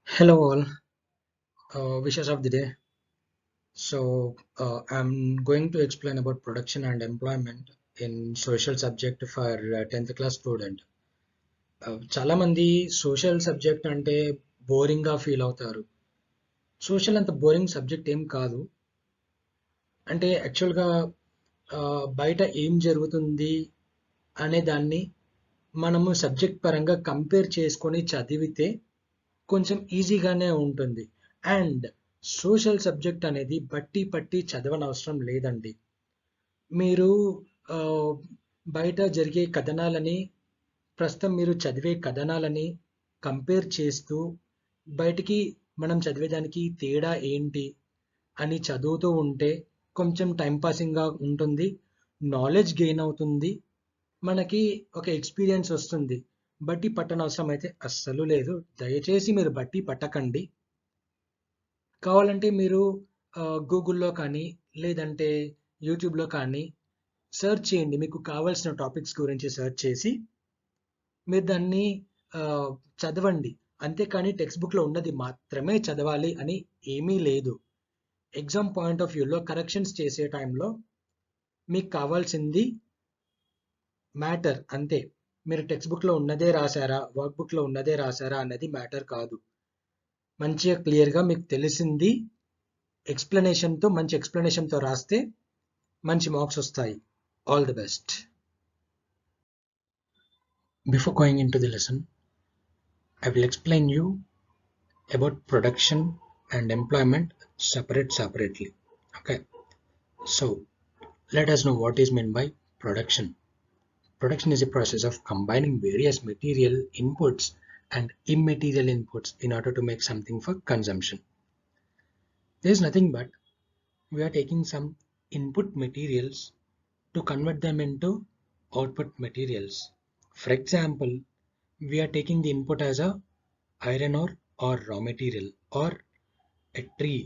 Hello all, wishes of the day. I'm going to explain about production and employment in social subject for 10th class student. చాలా మంది social subject అంటే boring గా feel అవుతారు. Social అంత boring subject ఏం కాదు. అంటే actual గా బయట ఏం జరుగుతుంది అనే దాన్ని మనము సబ్జెక్ట్ పరంగా కంపేర్ చేసుకొని చదివితే కొంచెం ఈజీగానే ఉంటుంది. అండ్ సోషల్ సబ్జెక్ట్ అనేది బట్టి పట్టి చదవనవసరం లేదండి. మీరు ఆ, బయట జరిగే కథనాలని ప్రస్తుతం మీరు చదివే కథనాలని కంపేర్ చేస్తూ బయటికి మనం చదివేదానికి తేడా ఏంటి అని చదువుతూ ఉంటే కొంచెం టైం పాసింగ్గా ఉంటుంది, నాలెడ్జ్ గెయిన్ అవుతుంది, మనకి ఒక ఎక్స్పీరియన్స్ వస్తుంది. బట్టి పట్టనవసరం అయితే అస్సలు లేదు. దయచేసి మీరు బట్టి పట్టకండి. కావాలంటే మీరు గూగుల్లో కానీ లేదంటే యూట్యూబ్లో కానీ సెర్చ్ చేయండి. మీకు కావాల్సిన టాపిక్స్ గురించి సెర్చ్ చేసి మీరు దాన్ని ఆ, చదవండి. అంతేకాని టెక్స్ట్ బుక్లో ఉన్నది మాత్రమే చదవాలి అని ఏమీ లేదు. ఎగ్జామ్ పాయింట్ ఆఫ్ వ్యూలో కరెక్షన్స్ చేసే టైంలో మీకు కావాల్సింది మ్యాటర్ అంతే. మీరు టెక్స్ట్ బుక్లో ఉన్నదే రాశారా, వర్క్ బుక్లో ఉన్నదే రాశారా అన్నది మ్యాటర్ కాదు. మంచిగా క్లియర్గా మీకు తెలిసింది మంచి ఎక్స్ప్లెనేషన్తో రాస్తే మంచి మార్క్స్ వస్తాయి. All the best. Before going into the lesson, I will explain you about production and employment separately. Okay, so let us know what is meant by production. Production is a process of combining various material inputs and immaterial inputs in order to make something for consumption. There is nothing but we are taking some input materials to convert them into output materials. For example, we are taking the input as a iron ore or raw material, or a tree,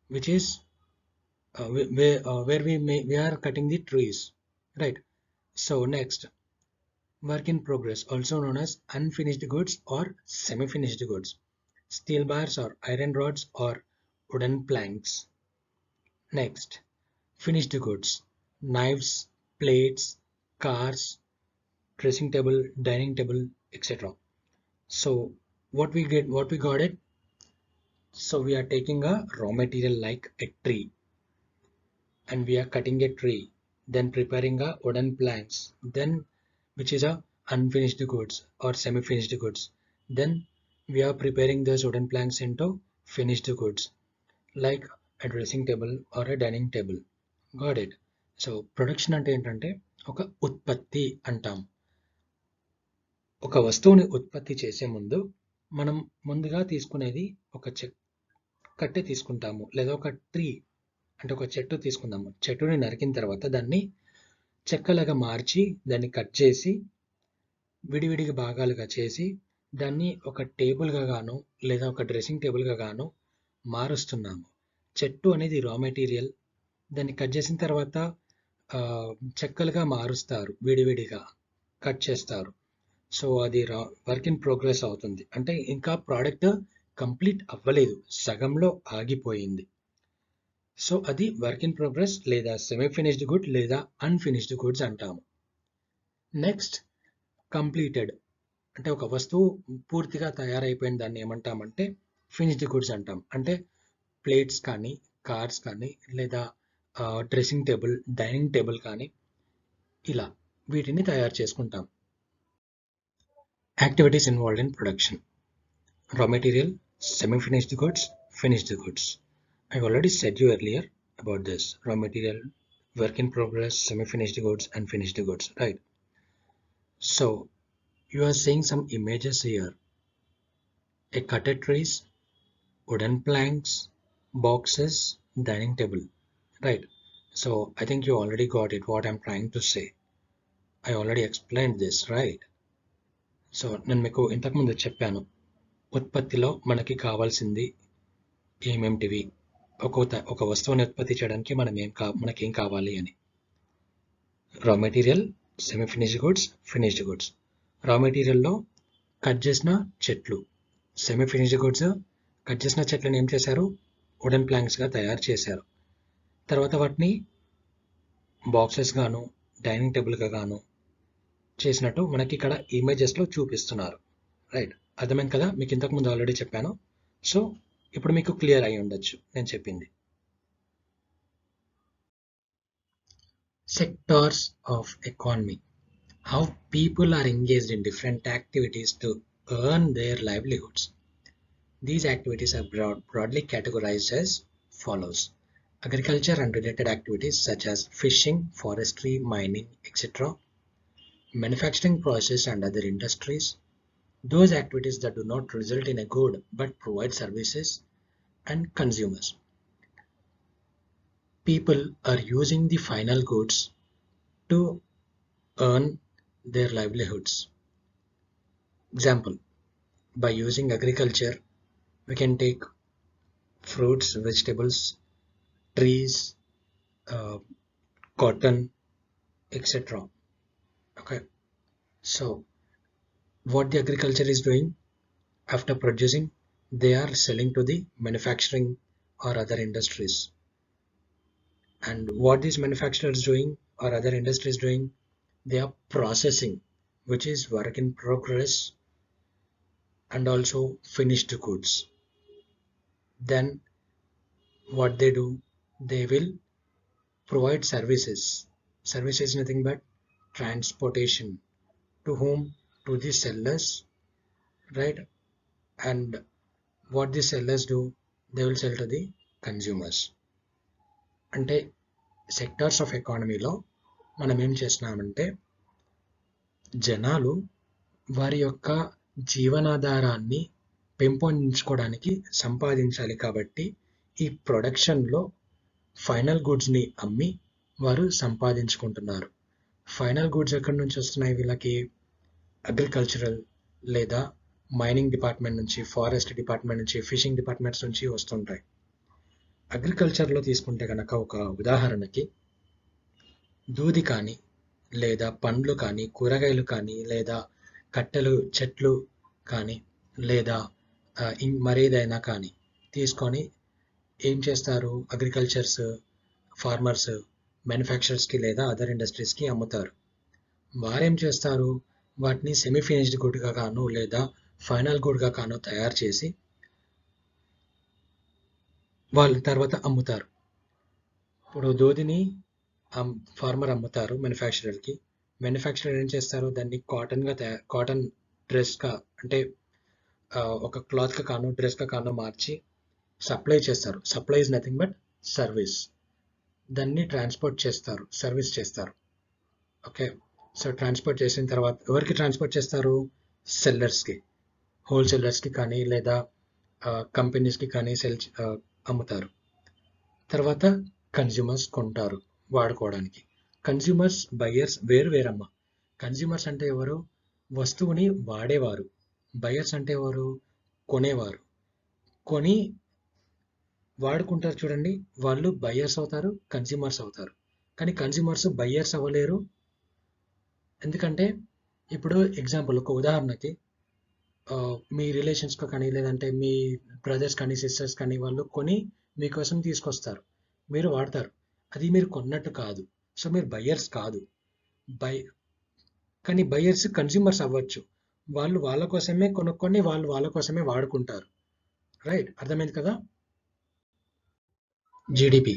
which is where we are cutting the trees, right? So next, work in progress, also known as unfinished goods or semi-finished goods, steel bars or iron rods or wooden planks. Next, finished goods, knives, plates, cars, dressing table, dining table, etc. So what we got it. So we are taking a raw material like a tree, and we are cutting a tree, then preparing a wooden planks, then which is a unfinished goods or semi-finished goods. Then we are preparing those wooden planks into finished goods like a dressing table or a dining table. Got it? So production అంటే ఏంటంటే ఒక ఉత్పత్తి అంటాం. ఒక వస్తువుని ఉత్పత్తి చేసే ముందు మనం ముందుగా తీసుకునేది ఒక కట్టె తీసుకుంటాము, లేదా ఒక ట్రీ అంటే ఒక చెట్టు తీసుకుందాము. చెట్టుని నరికిన తర్వాత దాన్ని చెక్కలాగా మార్చి దాన్ని కట్ చేసి విడివిడిగా భాగాలుగా చేసి దాన్ని ఒక టేబుల్గా గాను లేదా ఒక డ్రెస్సింగ్ టేబుల్గా గాను మారుస్తున్నాము. చెట్టు అనేది రా మెటీరియల్. దాన్ని కట్ చేసిన తర్వాత చెక్కలుగా మారుస్తారు, విడివిడిగా కట్ చేస్తారు. సో అది వర్క్ ఇన్ ప్రోగ్రెస్ అవుతుంది. అంటే ఇంకా ప్రోడక్ట్ కంప్లీట్ అవ్వలేదు, సగంలో ఆగిపోయింది. సో అది వర్క్ ఇన్ ప్రోగ్రెస్ లేదా సెమీ ఫినిష్డ్ గుడ్ లేదా అన్ఫినిష్డ్ గుడ్స్ అంటాము. నెక్స్ట్, కంప్లీటెడ్ అంటే ఒక వస్తువు పూర్తిగా తయారైపోయిన దాన్ని ఏమంటామంటే ఫినిష్డ్ గుడ్స్ అంటాం. అంటే ప్లేట్స్ కానీ, కార్స్ కానీ, లేదా డ్రెస్సింగ్ టేబుల్, డైనింగ్ టేబుల్ కానీ ఇలా వీటిని తయారు చేసుకుంటాం. Activities involved in production: raw material, semi-finished goods, finished goods. I already said you earlier about this. Raw material, work in progress, semi-finished goods, and finished goods, right? So you are seeing some images here. A cutted trees, wooden planks, boxes, dining table, right? So I think you already got it, what I'm trying to say. I already explained this, right? So నేను మీకు ఇంతకుముందు చెప్పాను, ఉత్పత్తిలో మనకి కావాల్సింది ఏమేమిటివి, ఒక వస్తువుని ఉత్పత్తి చేయడానికి మనకేం కావాలి అని. Raw material, semi finished goods, finished goods. రా మెటీరియల్లో కట్ చేసిన చెట్లు, సెమీ ఫినిష్డ్ గుడ్స్ కట్ చేసిన చెట్లను ఏం చేశారు, వుడెన్ ప్లాంక్స్గా తయారు చేశారు. తర్వాత వాటిని బాక్సెస్ గాను డైనింగ్ టేబుల్గా గాను చేసినట్టు మనకి ఇక్కడ ఇమేజెస్లో చూపిస్తున్నారు. రైట్, అర్థమైంది కదా, మీకు ఇంతకుముందు ఆల్రెడీ చెప్పాను. సో ఇప్పుడు మీకు క్లియర్ అయి ఉండొచ్చు నేను చెప్పింది. Sectors of economy. How people are engaged in different activities to earn their livelihoods. These activities are broadly categorized as follows. Agriculture and related activities such as fishing, forestry, mining, etc. Manufacturing process and other industries. Those activities that do not result in a good but provide services. And consumers. People are using the final goods to earn their livelihoods. Example, by using agriculture, we can take fruits, vegetables, trees, cotton, etc. Okay, so what the agriculture is doing after producing, they are selling to the manufacturing or other industries. And what these manufacturers doing or other industries doing, they are processing, which is work in progress and also finished goods. Then what they do, they will provide services. Service is nothing but transportation. To whom? To the sellers, right? And what the sellers do, they will sell to the consumers. అంటే sectors of ఎకానమీలో మనం ఏం చేస్తున్నామంటే, జనాలు వారి యొక్క జీవనాధారాన్ని పెంపొందించుకోవడానికి సంపాదించాలి కాబట్టి ఈ ప్రొడక్షన్లో ఫైనల్ గుడ్స్ని అమ్మి వారు సంపాదించుకుంటున్నారు. ఫైనల్ గుడ్స్ ఎక్కడి నుంచి వస్తున్నాయి వీళ్ళకి? అగ్రికల్చరల్ లేదా మైనింగ్ డిపార్ట్మెంట్ నుంచి, ఫారెస్ట్ డిపార్ట్మెంట్ నుంచి, ఫిషింగ్ డిపార్ట్మెంట్స్ నుంచి వస్తుంటాయి. అగ్రికల్చర్లో తీసుకుంటే కనుక ఒక ఉదాహరణకి దూది కానీ లేదా పండ్లు కానీ కూరగాయలు కానీ లేదా కట్టెలు చెట్లు కానీ లేదా మరేదైనా కానీ తీసుకొని ఏం చేస్తారు, అగ్రికల్చర్స్ ఫార్మర్స్ మ్యానుఫ్యాక్చరర్స్కి లేదా అదర్ ఇండస్ట్రీస్కి అమ్ముతారు. వారేం చేస్తారు, వాటిని సెమీ ఫినిష్డ్ గుడ్గా కాను లేదా ఫైనల్ గుడ్గా కాను తయారు చేసి వాళ్ళు తర్వాత అమ్ముతారు. ఇప్పుడు దూదిని ఫార్మర్ అమ్ముతారు మ్యానుఫ్యాక్చరర్కి. మ్యానుఫ్యాక్చరర్ ఏం చేస్తారు, దాన్ని కాటన్ డ్రెస్గా అంటే ఒక క్లాత్గా కాను డ్రెస్గా కాను మార్చి సప్లై చేస్తారు. Supply is nothing but service. దాన్ని ట్రాన్స్పోర్ట్ చేస్తారు, సర్వీస్ చేస్తారు. ఓకే, సో ట్రాన్స్పోర్ట్ చేసిన తర్వాత ఎవరికి ట్రాన్స్పోర్ట్ చేస్తారు? సెల్లర్స్కి, హోల్సేలర్స్కి కానీ లేదా కంపెనీస్కి కానీ అమ్ముతారు. తర్వాత కన్జ్యూమర్స్ కొంటారు వాడుకోవడానికి. Consumers, buyers వేరమ్మా. కన్జ్యూమర్స్ అంటే ఎవరు? వస్తువుని వాడేవారు. బయర్స్ అంటే ఎవరు? కొనేవారు. కొని వాడుకుంటారు చూడండి, వాళ్ళు బయర్స్ అవుతారు, కన్జ్యూమర్స్ అవుతారు. కానీ కన్జ్యూమర్స్ బయర్స్ అవ్వలేరు. ఎందుకంటే ఇప్పుడు ఎగ్జాంపుల్, ఒక ఉదాహరణకి మీ రిలేషన్స్కి కానీ లేదంటే మీ బ్రదర్స్ కానీ సిస్టర్స్ కానీ వాళ్ళు కొని మీకోసం తీసుకొస్తారు, మీరు వాడతారు. అది మీరు కొన్నట్టు కాదు, సో మీరు బయర్స్ కాదు. కానీ బయర్స్ కన్జ్యూమర్స్ అవ్వచ్చు. వాళ్ళు వాళ్ళ కోసమే కొనుక్కొని వాళ్ళు వాళ్ళ కోసమే వాడుకుంటారు. రైట్, అర్థమైంది కదా? GDP,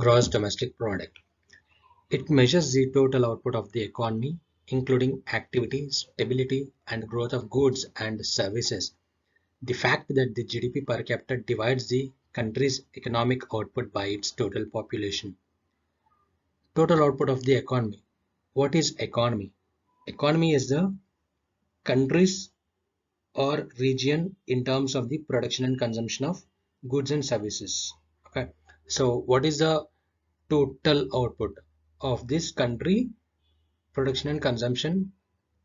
gross domestic product. It measures the total output of the economy, including activity, stability, and growth of goods and services. The fact that the GDP per capita divides the country's economic output by its total population. Total output of the economy. What is economy? Economy is the country's or region in terms of the production and consumption of goods and services. Okay, so what is the total output of this country production and consumption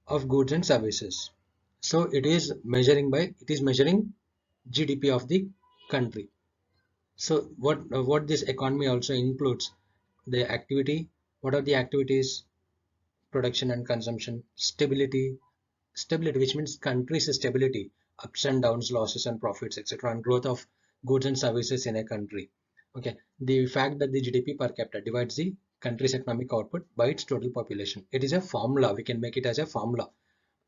of goods and services? So it is measuring GDP of the country. So what this economy also includes, the activity. What are the activities? Production and consumption. Stability, which means country's stability. ups and downs, losses and profits, etc., and growth of goods and services in a country. Okay, the fact that the GDP per capita divides the country's economic output by its total population. It is a formula. We can make it as a formula.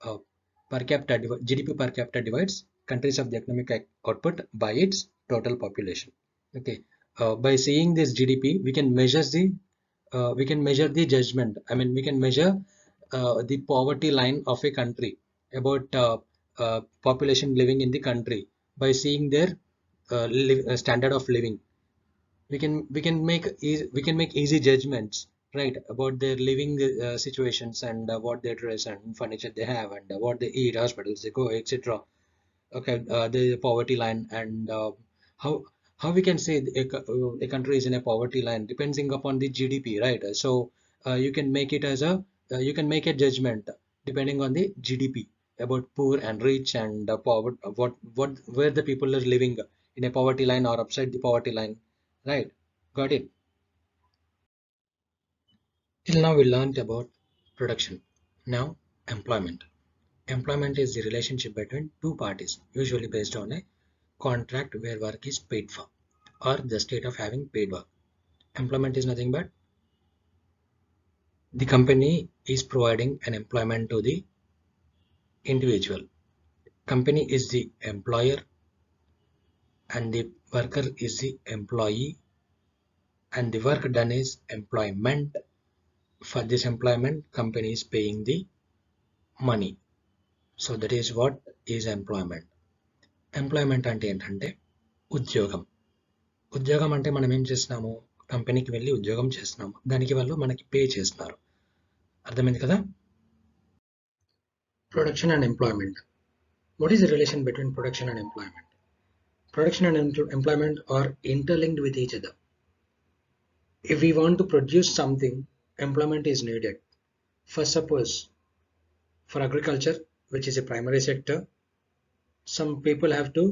Uh, GDP per capita divides countries of the economic output by its total population. Okay, by seeing this GDP, we can measure the judgment. I mean, we can measure the poverty line of a country about population living in the country by seeing their standard of living. We can make easy judgments, right, about their living situations, and what they dress and furniture they have, and what they eat, hospitals they go, etc. Okay, the poverty line, and how we can say a country is in a poverty line depending upon the GDP, right? So you can make it as a you can make a judgment depending on the GDP about poor and rich, and poverty, what where the people are living in a poverty line or upside the poverty line, right? Got it? Till now we learned about production. Now employment. Employment is the relationship between two parties, usually based on a contract where work is paid for, or the state of having paid work. Employment is nothing but the company is providing an employment to the individual. Company is the employer and the worker is the employee, and the work done is employment. For this employment, company is paying the money. So that is what is employment. Employment అంటే ఏంటంటే ఉద్యోగం. ఉద్యోగం అంటే మనం ఏం చేస్తున్నాము, కంపెనీకి వెళ్ళి ఉద్యోగం చేస్తున్నాము, దానికి వాళ్ళు మనకి పే చేస్తున్నారు. అర్థమైంది కదా? Production and employment. What is the relation between production and employment? Production and employment are interlinked with each other. If we want to produce something, employment is needed. For suppose, for agriculture, which is a primary sector, some people have to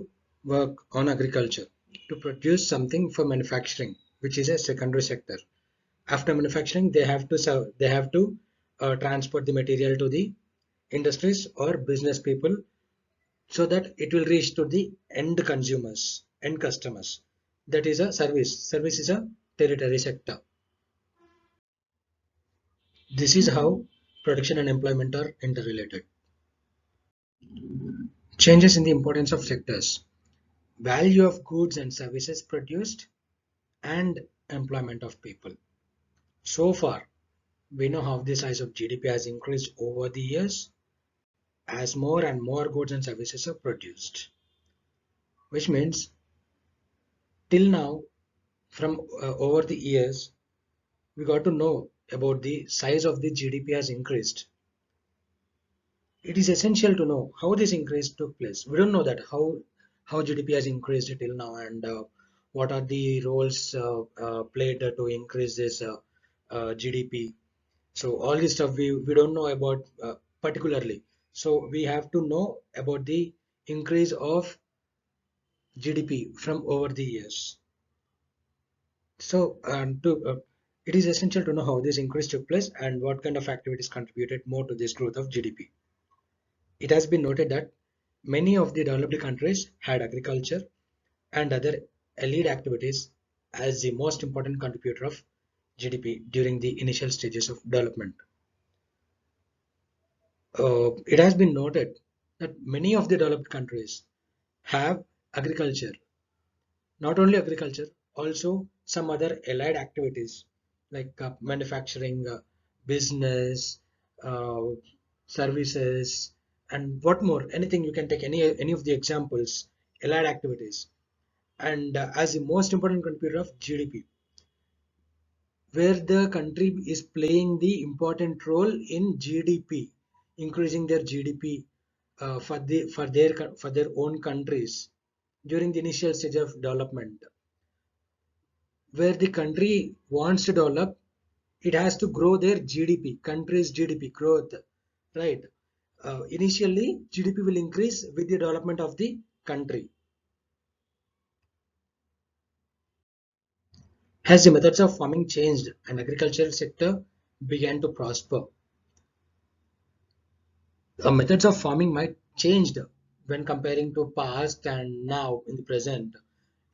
work on agriculture to produce something for manufacturing, which is a secondary sector. After manufacturing, they have to transport the material to the industries or business people, so that it will reach to the end consumers, end customers. That is a service. Service is a tertiary sector. This is how production and employment are interrelated. Changes in the importance of sectors. Value of goods and services produced and employment of people. So far, we know how the size of GDP has increased over the years as more and more goods and services are produced. Which means till now, from over the years, we got to know about the size of the GDP has increased. It is essential to know how this increase took place. We don't know that how GDP has increased till now, and what are the roles played to increase this GDP. So all this stuff we don't know about particularly. So we have to know about the increase of GDP from over the years. So it is essential to know how this increase took place and what kind of activities contributed more to this growth of GDP. It has been noted that many of the developed countries had agriculture and other allied activities as the most important contributor of GDP during the initial stages of development. It has been noted that many of the developed countries have agriculture. Not only agriculture, also some other allied activities like manufacturing, business, uh, services, and what more. Anything you can take any of the examples, allied activities, and as the most important contributor of GDP, where the country is playing the important role in GDP, increasing their GDP for their own countries during the initial stage of development. Where the country wants to develop, it has to grow their GDP, country's GDP growth, right? Initially, GDP will increase with the development of the country. As the methods of farming changed and agricultural sector began to prosper, the methods of farming might changed when comparing to past and now in the present.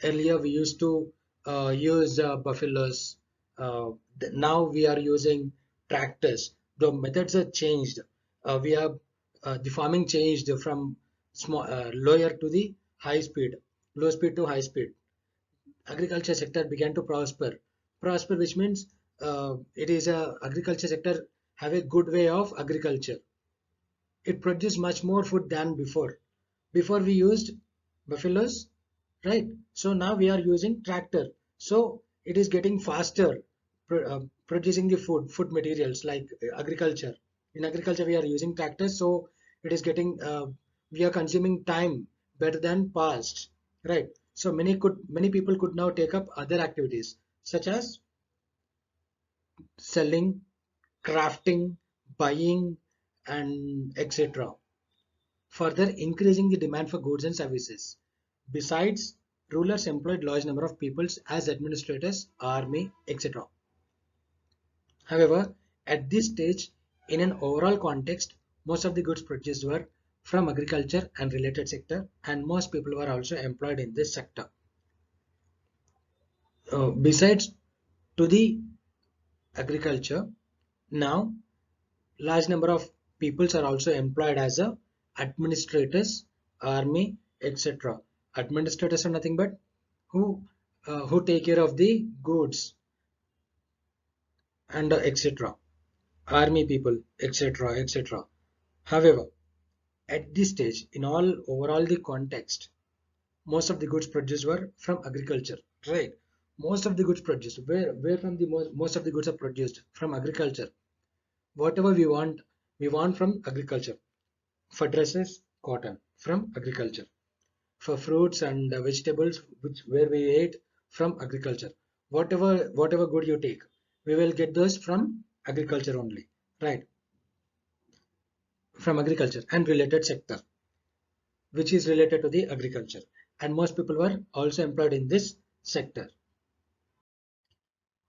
Earlier we used to use buffaloes. Now we are using tractors. The methods are changed. We have the farming changed from small lower to the high speed, low speed to high speed. Agriculture sector began to prosper, which means it is a agriculture sector have a good way of agriculture. It produced much more food than before we used buffaloes, right? So now we are using tractor, so it is getting faster, producing the food materials like agriculture. In agriculture we are using tractors, so it is getting we are consuming time better than past, right? So many people could now take up other activities such as selling, crafting, buying, and etc., further increasing the demand for goods and services. Besides, rulers employed large number of peoples as administrators, army, etc. However, at this stage, in an overall context, most of the goods produced were from agriculture and related sector, and most people were also employed in this sector. Besides to the agriculture, now large number of peoples are also employed as a administrators, army, etc. Administrators are nothing but who take care of the goods and etc. Army people, etc., etc. However, at this stage, in all overall the context, most of the goods produced were from agriculture, right? Most of the goods produced, where from the most of the goods are produced from agriculture. Whatever we want from agriculture. For dresses, cotton from agriculture. For fruits and vegetables, which where we ate from agriculture. Whatever good you take, we will get those from agriculture only, right? From agriculture and related sector, which is related to the agriculture. And most people were also employed in this sector.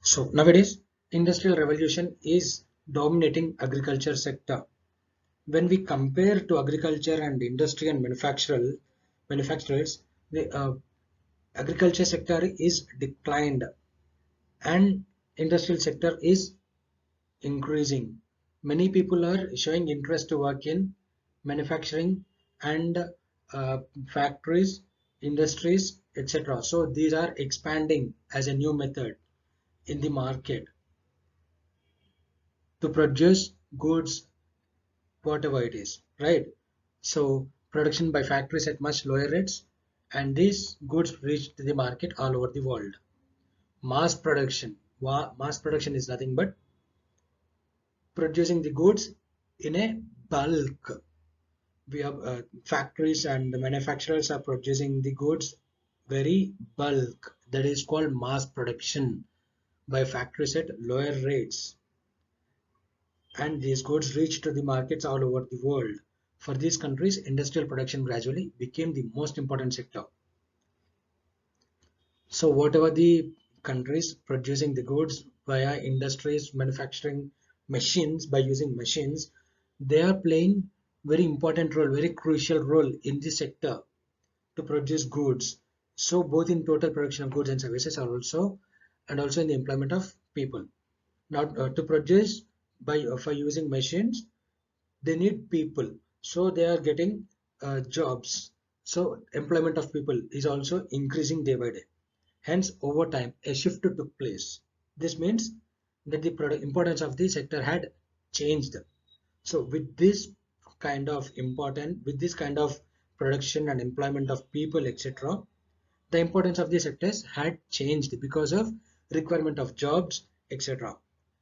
So nowadays, industrial revolution is dominating agriculture sector. When we compare to agriculture and industry and manufacturers, the agriculture sector is declined and industrial sector is increasing. Many people are showing interest to work in manufacturing and uh, factories, industries, etc. So these are expanding as a new method in the market to produce goods, whatever it is, right? So production by factories at much lower rates, and these goods reach the market all over the world. Mass production. Mass production is nothing but producing the goods in a bulk. We have factories and the manufacturers are producing the goods very bulk. That is called mass production by factories at lower rates. And these goods reach to the markets all over the world. For these countries, industrial production gradually became the most important sector. So whatever the countries producing the goods via industries, manufacturing machines, by using machines, they are playing very important role, very crucial role in the sector to produce goods. So both in total production of goods and services are also, and also in the employment of people. Now to produce by for using machines, they need people, so they are getting jobs. So employment of people is also increasing day by day. Hence, over time, a shift took place. This means that the importance of the sector had changed. So, with this kind of production and employment of people, etc., the importance of the sectors had changed because of requirement of jobs, etc.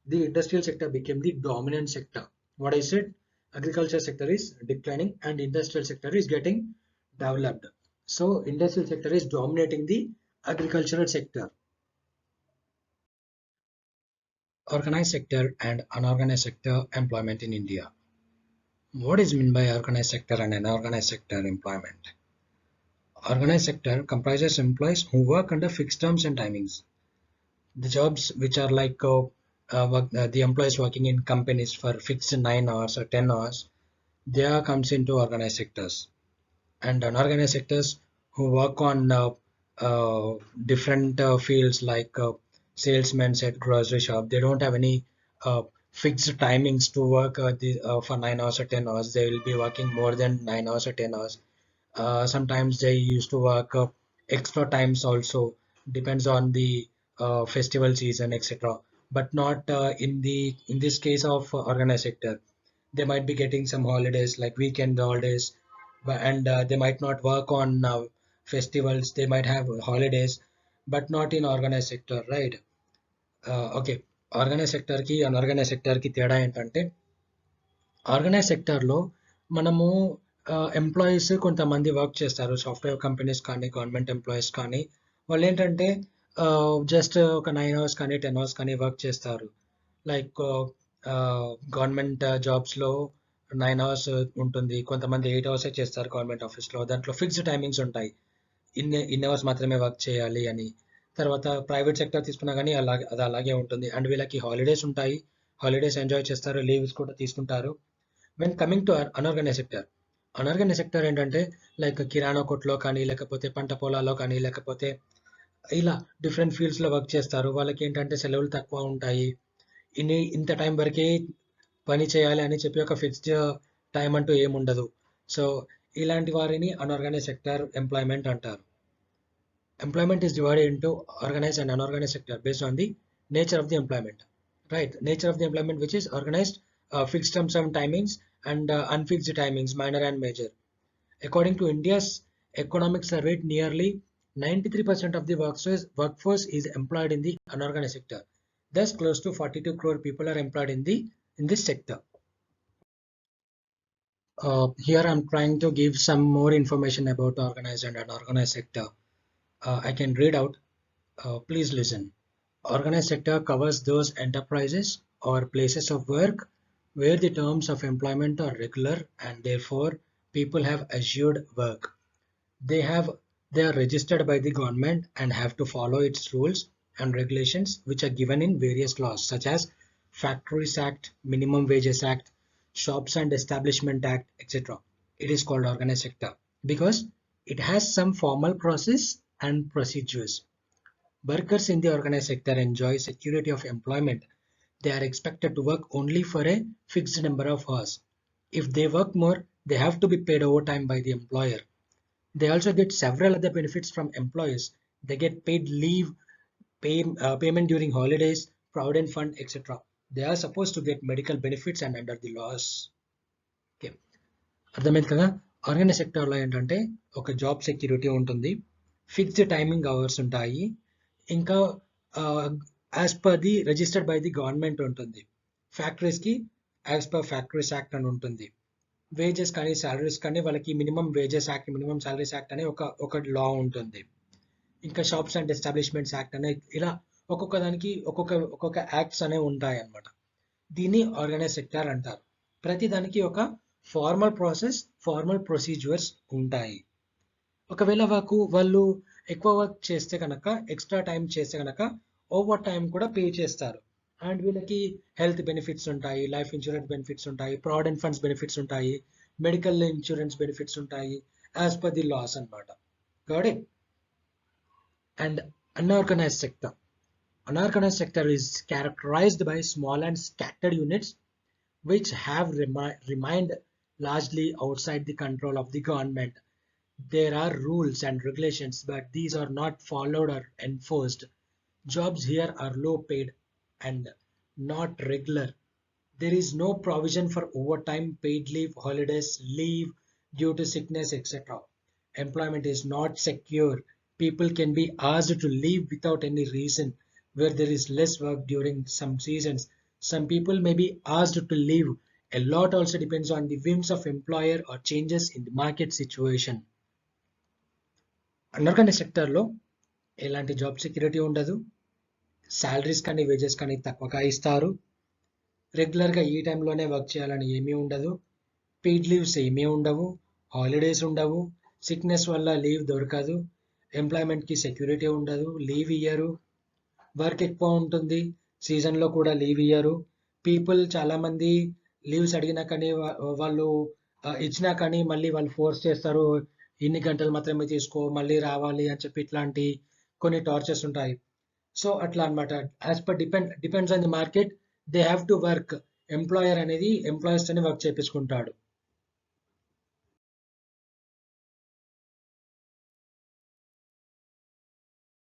The industrial sector became the dominant sector. What I said, agriculture sector is declining and industrial sector is getting developed. So, industrial sector is dominating the agricultural sector. Organized sector and unorganized sector employment in India. What is meant by organized sector and unorganized sector employment? Organized sector comprises employees who work under fixed terms and timings. The jobs which are like the employees working in companies for fixed 9 hours or 10 hours, they are comes into organized sectors. and unorganized sectors who work on different fields like salesmen at grocery shop. They don't have any uh, fixed timings to work for 9 hours or 10 hours. They will be working more than 9 hours or 10 hours. Sometimes they used to work extra times also, depends on the festival season, etc. But not in this case of organized sector. They might be getting some holidays like weekend holidays, and they might not work on festivals. They might have holidays, but not in organized sector, right? Okay. Organized sector కి unorganised sector కి తేడా ఏంటంటే, organise సెక్టార్లో మనము employees కొంతమంది work చేస్తారు, software companies కానీ government employees కానీ. వాళ్ళు ఏంటంటే జస్ట్ ఒక 9 hours కానీ 10 hours కానీ వర్క్ చేస్తారు. లైక్ గవర్నమెంట్ జాబ్స్లో 9 hours ఉంటుంది, కొంతమంది 8 hours చేస్తారు గవర్నమెంట్ ఆఫీస్లో. దాంట్లో ఫిక్స్డ్ టైమింగ్స్ ఉంటాయి, ఇన్ని అవర్స్ మాత్రమే వర్క్ చేయాలి అని. తర్వాత ప్రైవేట్ సెక్టర్ తీసుకున్నా కానీ అది అలాగే ఉంటుంది. అండ్ వీళ్ళకి హాలిడేస్ ఉంటాయి, హాలిడేస్ ఎంజాయ్ చేస్తారు, లీవ్స్ కూడా తీసుకుంటారు. When coming to unorganised sector, unorganised sector ఏంటంటే లైక్ కిరాణా కొట్లో కానీ, లేకపోతే పంట పొలాల్లో కానీ, లేకపోతే ఇలా డిఫరెంట్ ఫీల్డ్స్లో వర్క్ చేస్తారు. వాళ్ళకి ఏంటంటే సెలవులు తక్కువ ఉంటాయి, ఇంత టైం వరకే పని చేయాలి అని చెప్పి ఒక ఫిక్స్డ్ టైం అంటూ ఏముండదు. సో ఇలాంటి వారిని అన్ఆర్గనైజ్ సెక్టర్ ఎంప్లాయ్మెంట్ అంటారు. Employment is divided into organized and unorganized sector based on the nature of the employment, right? Nature of the employment, which is organized, fixed terms of timings, and unfixed timings, minor and major. According to India's economic survey, nearly 93% of the workforce is employed in the unorganized sector. Thus, close to 42 crore people are employed in this sector. Here I'm trying to give some more information about organized and unorganized sector. I can read out. Please listen. Organized sector covers those enterprises or places of work where the terms of employment are regular and therefore people have assured work. They are registered by the government and have to follow its rules and regulations, which are given in various laws such as Factories Act, Minimum Wages Act, Shops and Establishment Act, etc. It is called organized sector because it has some formal process and procedures. Workers in the organized sector enjoy security of employment. They are expected to work only for a fixed number of hours. If they work more, they have to be paid overtime by the employer. They also get several other benefits from employers. They get paid leave, payment during holidays, provident fund, etc. They are supposed to get medical benefits and under the laws. Okay. అర్థమైంది కదా? Organise సెక్టర్లో ఏంటంటే ఒక job security ఉంటుంది, fixed timing hours ఉంటాయి, ఇంకా as per the registered by the government ఉంటుంది. ఫ్యాక్టరీస్కి as per factories act అని ఉంటుంది. వేజెస్ కానీ శాలరీస్ కానీ వాళ్ళకి minimum wages act, minimum salaries act అనే ఒక లా ఉంటుంది. ఇంకా షాప్స్ అండ్ ఎస్టాబ్లిష్మెంట్స్ యాక్ట్ అనే ఇలా ఒక్కొక్క దానికి ఒక్కొక్క యాక్ట్స్ అనేవి ఉంటాయి అన్నమాట. దీన్ని ఆర్గనైజ్ సెక్టర్ అంటారు. ప్రతి దానికి ఒక ఫార్మల్ ప్రాసెస్, ఫార్మల్ ప్రొసీజర్స్ ఉంటాయి. ఒకవేళ వాళ్ళు ఎక్కువ వర్క్ చేస్తే కనుక, ఎక్స్ట్రా టైం చేస్తే కనుక ఓవర్ టైం కూడా పే చేస్తారు. అండ్ వీళ్ళకి హెల్త్ బెనిఫిట్స్ ఉంటాయి, లైఫ్ ఇన్సూరెన్స్ బెనిఫిట్స్ ఉంటాయి, ప్రావిడెంట్ ఫండ్స్ బెనిఫిట్స్ ఉంటాయి, మెడికల్ ఇన్సూరెన్స్ బెనిఫిట్స్ ఉంటాయి యాజ్ పర్ ది లాస్ అన్నమాట. Got it? And unorganized sector. Unorganized sector is characterized by small and scattered units which have remained largely outside the control of the government. There are rules and regulations, but these are not followed or enforced. Jobs here are low paid and not regular. There is no provision for overtime, paid leave, holidays, leave due to sickness, etc. Employment is not secure. People can be asked to leave without any reason where there is less work during some seasons. Some people may be asked to leave. A lot also depends on the whims of employer or changes in the market situation. Unorganised సెక్టర్లో ఎలాంటి job security ఉండదు, salaries కానీ wages కానీ తక్కువగా ఇస్తారు, రెగ్యులర్గా ఈ టైంలోనే వర్క్ చేయాలని ఏమీ ఉండదు, పెయిడ్ లీవ్స్ ఏమీ ఉండవు, హాలిడేస్ ఉండవు, సిక్నెస్ వల్ల లీవ్ దొరకదు, ఎంప్లాయ్మెంట్కి సెక్యూరిటీ ఉండదు, లీవ్ ఇయ్యరు, వర్క్ ఎక్కువ ఉంటుంది, సీజన్లో కూడా లీవ్ ఇయ్యరు. పీపుల్ చాలామంది లీవ్స్ అడిగినా కానీ వాళ్ళు ఇచ్చినా కానీ మళ్ళీ వాళ్ళు ఫోర్స్ చేస్తారు, ఇన్ని గంటలు మాత్రమే తీసుకో, మళ్ళీ రావాలి అని చెప్పి ఇట్లాంటి కొన్ని టార్చర్స్ ఉంటాయి. సో అట్లా అన్నమాట. As per depends on the market they have to work. Employer అనేది ఎంప్లాయీస్ తోని వర్క్ చేపించుకుంటాడు.